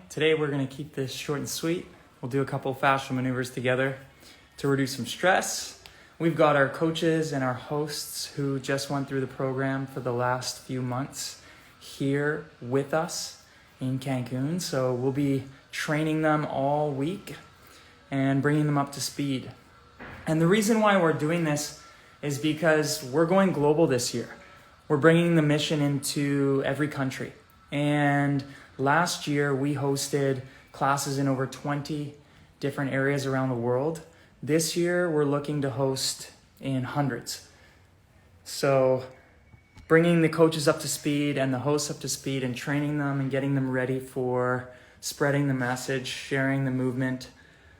Today we're going to keep this short and sweet. We'll do a couple of fascial maneuvers together to reduce some stress. We've got our coaches and our hosts who just went through the program for the last few months here with us in Cancun. So we'll be training them all week and bringing them up to speed. And the reason why we're doing this is because we're going global this year. We're bringing the mission into every country. And last year, we hosted classes in over 20 different areas around the world. This year, we're looking to host in hundreds. So bringing the coaches up to speed and the hosts up to speed and training them and getting them ready for spreading the message, sharing the movement,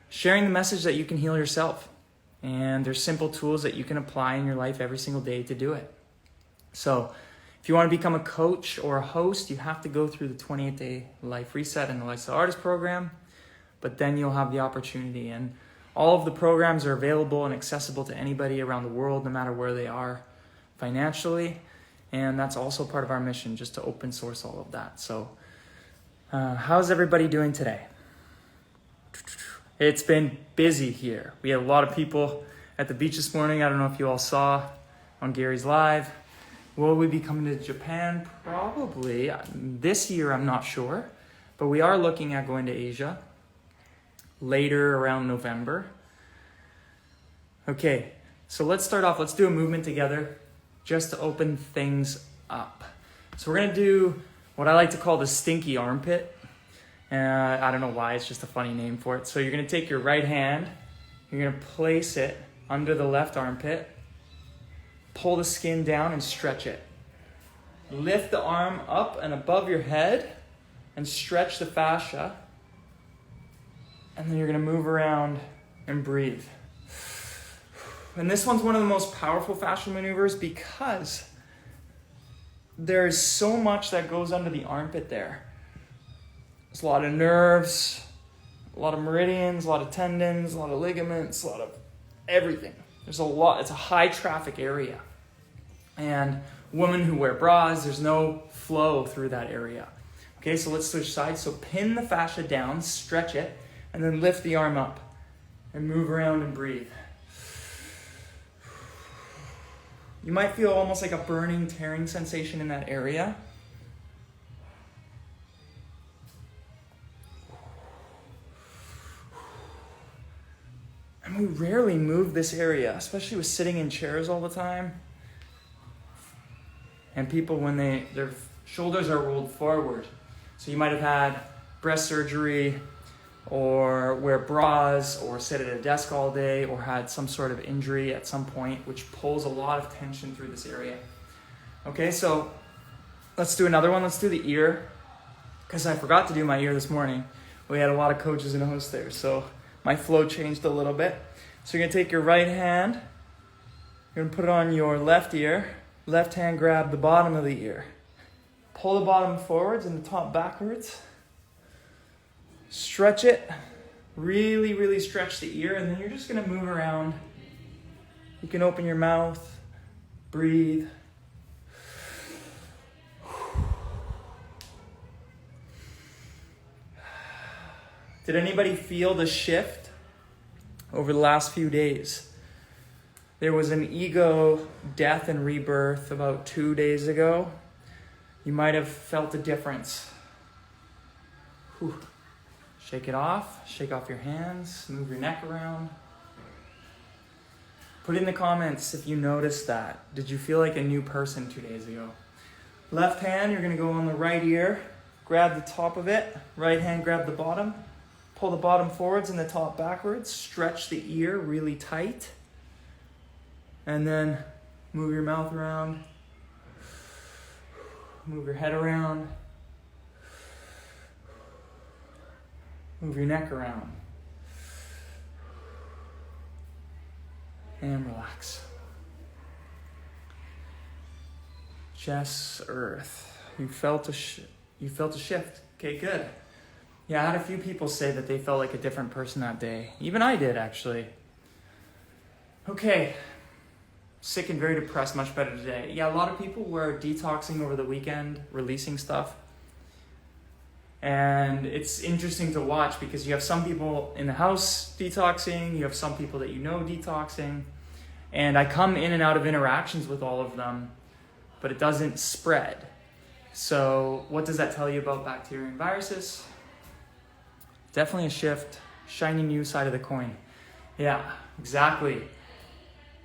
sharing the message that you can heal yourself. And there's simple tools that you can apply in your life every single day to do it. So if you want to become a coach or a host, you have to go through the 28-day life reset and the lifestyle artist program, but then you'll have the opportunity. And all of the programs are available and accessible to anybody around the world, no matter where they are financially. And that's also part of our mission, just to open source all of that. So how's everybody doing today? It's been busy here. We had a lot of people at the beach this morning. I don't know if you all saw on Gary's Live. Will we be coming to Japan? Probably. This year, I'm not sure. But we are looking at going to Asia later around November. Okay, so let's start off. Let's do a movement together just to open things up. So we're going to do what I like to call the stinky armpit. I don't know why, it's just a funny name for it. So you're going to take your right hand, you're going to place it under the left armpit, pull the skin down and stretch it. Lift the arm up and above your head and stretch the fascia. And then you're going to move around and breathe. And this one's one of the most powerful fascial maneuvers because there's so much that goes under the armpit there. There's a lot of nerves, a lot of meridians, a lot of tendons, a lot of ligaments, a lot of everything. There's a lot. It's a high traffic area. And women who wear bras, there's no flow through that area. Okay, so let's switch sides. So pin the fascia down, stretch it, and then lift the arm up and move around and breathe. You might feel almost like a burning, tearing sensation in that area. And we rarely move this area, especially with sitting in chairs all the time. And people, when their shoulders are rolled forward. So you might have had breast surgery or wear bras or sit at a desk all day or had some sort of injury at some point, which pulls a lot of tension through this area. Okay, so let's do another one. Let's do the ear, because I forgot to do my ear this morning. We had a lot of coaches and hosts there, so my flow changed a little bit. So you're going to take your right hand, you're going to put it on your left ear, left hand grab the bottom of the ear. Pull the bottom forwards and the top backwards. Stretch it, really, really stretch the ear, and then you're just going to move around. You can open your mouth, breathe. Did anybody feel the shift over the last few days? There was an ego death and rebirth about 2 days ago. You might have felt a difference. Whew. Shake it off. Shake off your hands. Move your neck around. Put in the comments if you noticed that. Did you feel like a new person 2 days ago? Left hand, you're going to go on the right ear. Grab the top of it. Right hand, grab the bottom. Pull the bottom forwards and the top backwards. Stretch the ear really tight. And then move your mouth around. Move your head around. Move your neck around. And relax. Chest, earth. You felt a shift. Okay, good. Yeah, I had a few people say that they felt like a different person that day. Even I did, actually. Okay. Sick and very depressed, much better today. Yeah, a lot of people were detoxing over the weekend, releasing stuff. And it's interesting to watch because you have some people in the house detoxing, you have some people that you know detoxing, and I come in and out of interactions with all of them, but it doesn't spread. So what does that tell you about bacteria and viruses? Definitely a shift, shiny new side of the coin. Yeah, exactly.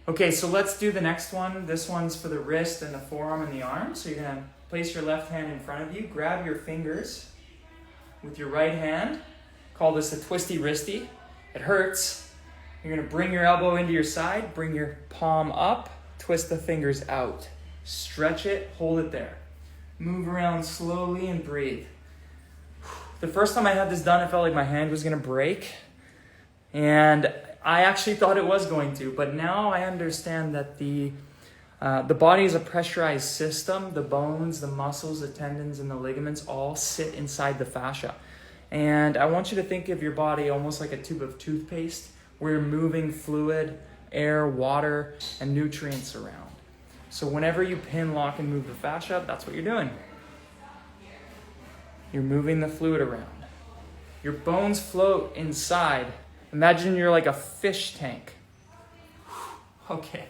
Okay, so let's do the next one. This one's for the wrist and the forearm and the arm. So you're gonna place your left hand in front of you, grab your fingers with your right hand. Call this a twisty wristy. It hurts. You're gonna bring your elbow into your side, bring your palm up, twist the fingers out. Stretch it, hold it there. Move around slowly and breathe. The first time I had this done, I felt like my hand was gonna break. And I actually thought it was going to, but now I understand that the body is a pressurized system. The bones, the muscles, the tendons, and the ligaments all sit inside the fascia. And I want you to think of your body almost like a tube of toothpaste where you're moving fluid, air, water, and nutrients around. So whenever you pin, lock, and move the fascia, that's what you're doing. You're moving the fluid around. Your bones float inside. Imagine you're like a fish tank. Okay,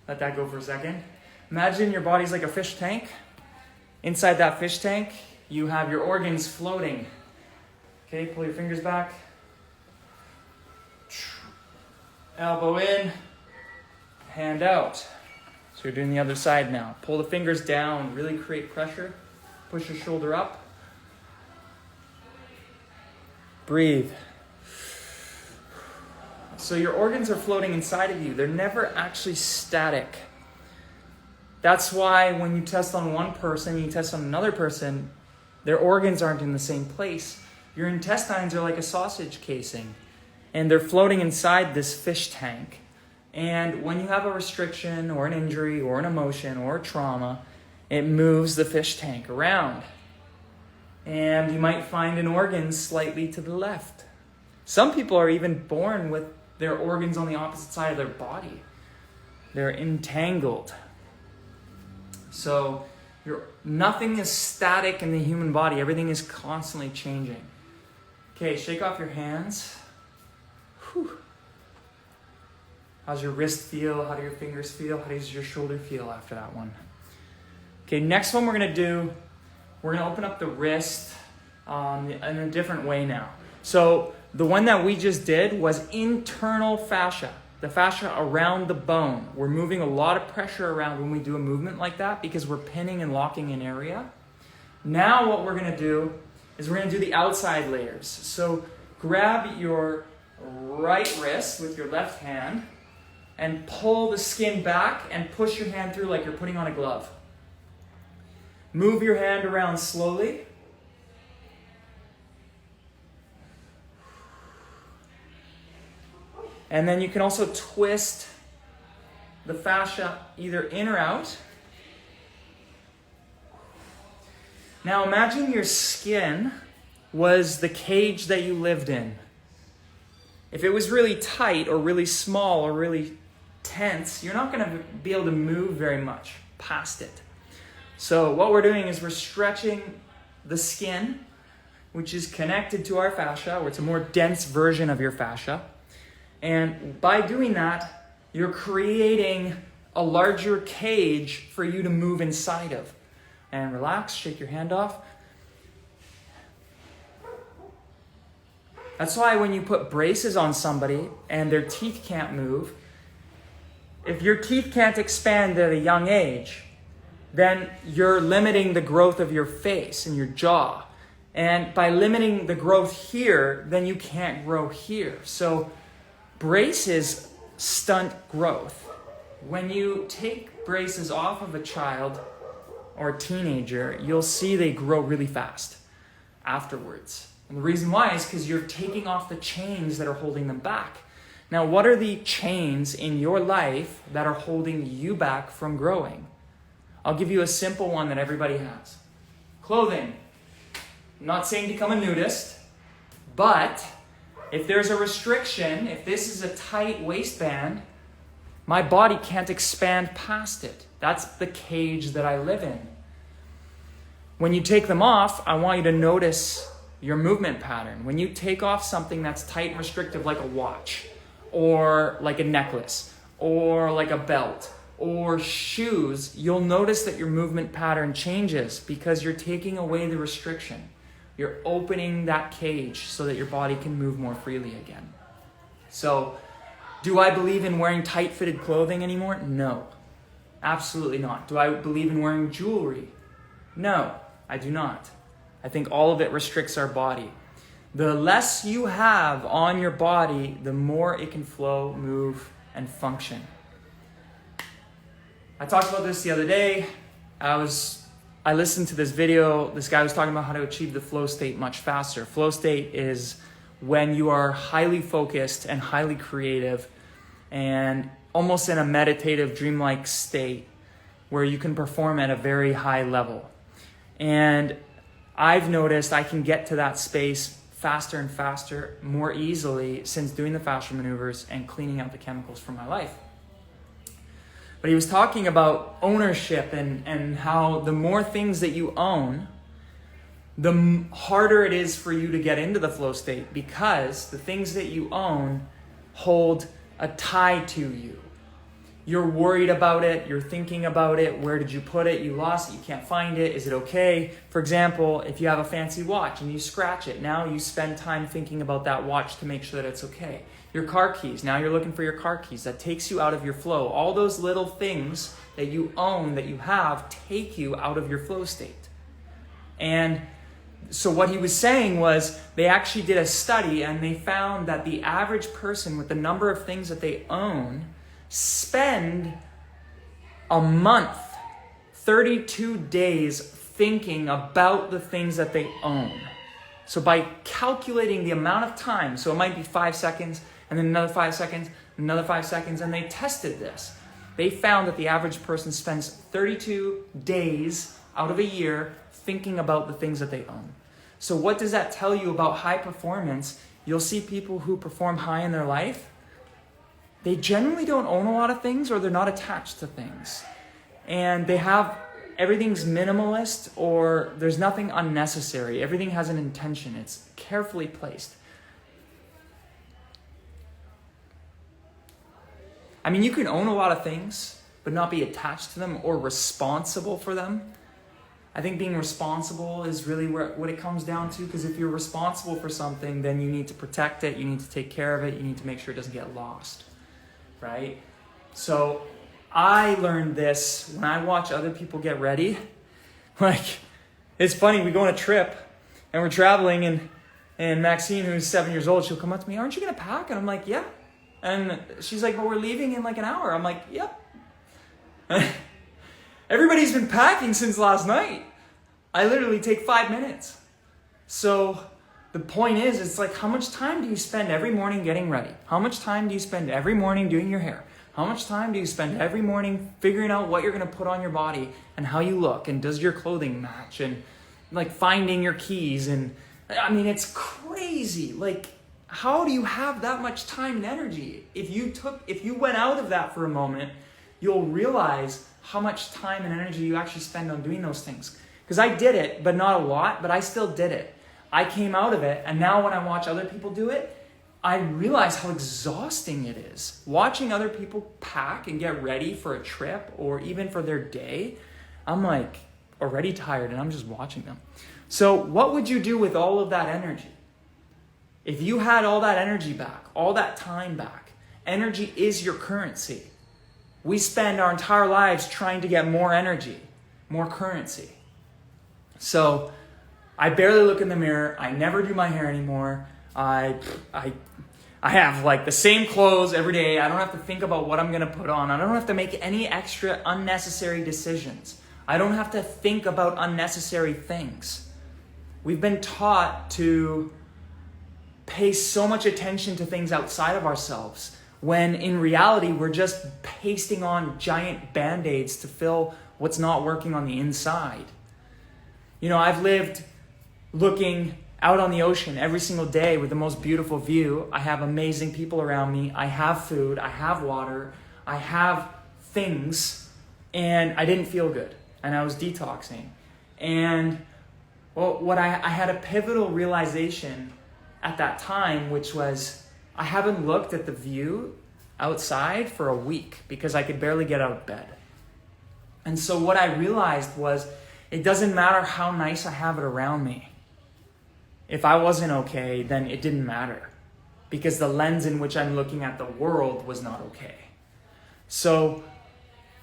let that go for a second. Imagine your body's like a fish tank. Inside that fish tank, you have your organs floating. Okay, pull your fingers back. Elbow in, hand out. So you're doing the other side now. Pull the fingers down, really create pressure. Push your shoulder up. Breathe. So your organs are floating inside of you. They're never actually static. That's why when you test on one person, you test on another person, their organs aren't in the same place. Your intestines are like a sausage casing, and they're floating inside this fish tank. And when you have a restriction or an injury or an emotion or a trauma, it moves the fish tank around. And you might find an organ slightly to the left. Some people are even born with their organs on the opposite side of their body. They're entangled. So nothing is static in the human body. Everything is constantly changing. Okay, shake off your hands. Whew. How's your wrist feel? How do your fingers feel? How does your shoulder feel after that one? Okay, next one we're going to open up the wrist in a different way now. So the one that we just did was internal fascia, the fascia around the bone. We're moving a lot of pressure around when we do a movement like that because we're pinning and locking an area. Now what we're going to do is we're going to do the outside layers. So grab your right wrist with your left hand and pull the skin back and push your hand through like you're putting on a glove. Move your hand around slowly. And then you can also twist the fascia either in or out. Now imagine your skin was the cage that you lived in. If it was really tight or really small or really tense, you're not going to be able to move very much past it. So what we're doing is we're stretching the skin, which is connected to our fascia, or it's a more dense version of your fascia. And by doing that, you're creating a larger cage for you to move inside of. And relax, shake your hand off. That's why when you put braces on somebody and their teeth can't move, if your teeth can't expand at a young age, then you're limiting the growth of your face and your jaw. And by limiting the growth here, then you can't grow here. So braces stunt growth. When you take braces off of a child or a teenager, you'll see they grow really fast afterwards. And the reason why is because you're taking off the chains that are holding them back. Now, what are the chains in your life that are holding you back from growing? I'll give you a simple one that everybody has. Clothing. I'm not saying become a nudist, but if there's a restriction, if this is a tight waistband, my body can't expand past it. That's the cage that I live in. When you take them off, I want you to notice your movement pattern. When you take off something that's tight and restrictive, like a watch, or like a necklace, or like a belt, or shoes, you'll notice that your movement pattern changes because you're taking away the restriction. You're opening that cage so that your body can move more freely again. So, do I believe in wearing tight-fitted clothing anymore? No, absolutely not. Do I believe in wearing jewelry? No, I do not. I think all of it restricts our body. The less you have on your body, the more it can flow, move, and function. I talked about this the other day. I listened to this video. This guy was talking about how to achieve the flow state much faster. Flow state is when you are highly focused and highly creative and almost in a meditative, dreamlike state where you can perform at a very high level. And I've noticed I can get to that space faster and faster, more easily since doing the fascial maneuvers and cleaning out the chemicals from my life. But he was talking about ownership and how the more things that you own, the harder it is for you to get into the flow state because the things that you own hold a tie to you. You're worried about it, you're thinking about it, where did you put it, you lost it, you can't find it, is it okay? For example, if you have a fancy watch and you scratch it, now you spend time thinking about that watch to make sure that it's okay. Your car keys, now you're looking for your car keys, that takes you out of your flow. All those little things that you own, that you have, take you out of your flow state. And so what he was saying was they actually did a study and they found that the average person with the number of things that they own spend a month, 32 days thinking about the things that they own. So by calculating the amount of time, so it might be 5 seconds, and then another 5 seconds, another 5 seconds, and they tested this. They found that the average person spends 32 days out of a year thinking about the things that they own. So what does that tell you about high performance? You'll see people who perform high in their life, they generally don't own a lot of things or they're not attached to things. And they have, everything's minimalist or there's nothing unnecessary. Everything has an intention. It's carefully placed. I mean, you can own a lot of things, but not be attached to them or responsible for them. I think being responsible is really what it comes down to, because if you're responsible for something, then you need to protect it, you need to take care of it, you need to make sure it doesn't get lost. Right? So I learned this when I watch other people get ready. Like, it's funny, we go on a trip and we're traveling and Maxine, who's 7 years old, she'll come up to me, aren't you going to pack? And I'm like, yeah. And she's like, but we're leaving in like an hour. I'm like, yep. Everybody's been packing since last night. I literally take 5 minutes. So the point is, it's like, how much time do you spend every morning getting ready? How much time do you spend every morning doing your hair? How much time do you spend every morning figuring out what you're going to put on your body and how you look and does your clothing match and like finding your keys? And I mean, it's crazy. Like, how do you have that much time and energy? If you went out of that for a moment, you'll realize how much time and energy you actually spend on doing those things. Because I did it, but not a lot, but I still did it. I came out of it, and now when I watch other people do it, I realize how exhausting it is. Watching other people pack and get ready for a trip or even for their day, I'm like already tired and I'm just watching them. So what would you do with all of that energy? If you had all that energy back, all that time back, energy is your currency. We spend our entire lives trying to get more energy, more currency. So I barely look in the mirror. I never do my hair anymore. I have like the same clothes every day. I don't have to think about what I'm going to put on. I don't have to make any extra unnecessary decisions. I don't have to think about unnecessary things. We've been taught to pay so much attention to things outside of ourselves, when in reality, we're just pasting on giant band-aids to fill what's not working on the inside. You know, I've lived looking out on the ocean every single day with the most beautiful view. I have amazing people around me. I have food. I have water. I have things. And I didn't feel good. And I was detoxing. And what I had a pivotal realization at that time, which was I haven't looked at the view outside for a week because I could barely get out of bed. And so what I realized was it doesn't matter how nice I have it around me. If I wasn't okay, then it didn't matter because the lens in which I'm looking at the world was not okay. So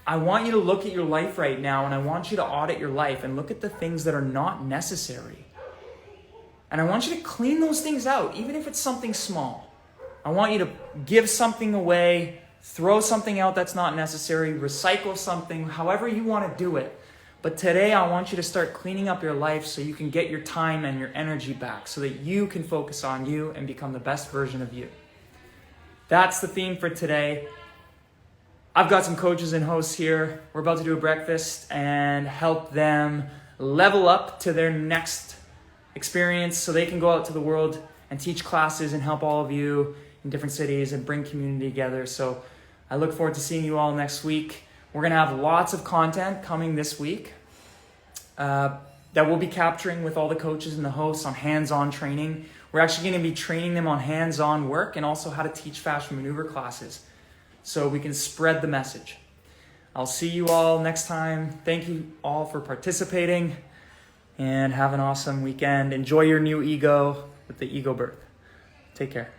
I want you to look at your life right now, and I want you to audit your life and look at the things that are not necessary. And I want you to clean those things out, even if it's something small. I want you to give something away, throw something out that's not necessary, recycle something, however you want to do it. But today I want you to start cleaning up your life so you can get your time and your energy back so that you can focus on you and become the best version of you. That's the theme for today. I've got some coaches and hosts here. We're about to do a breakfast and help them level up to their next experience so they can go out to the world and teach classes and help all of you in different cities and bring community together. So I look forward to seeing you all next week. We're going to have lots of content coming this week that we'll be capturing with all the coaches and the hosts on hands-on training. We're actually going to be training them on hands-on work and also how to teach fascial maneuver classes so we can spread the message. I'll see you all next time. Thank you all for participating and have an awesome weekend. Enjoy your new ego with the ego birth. Take care.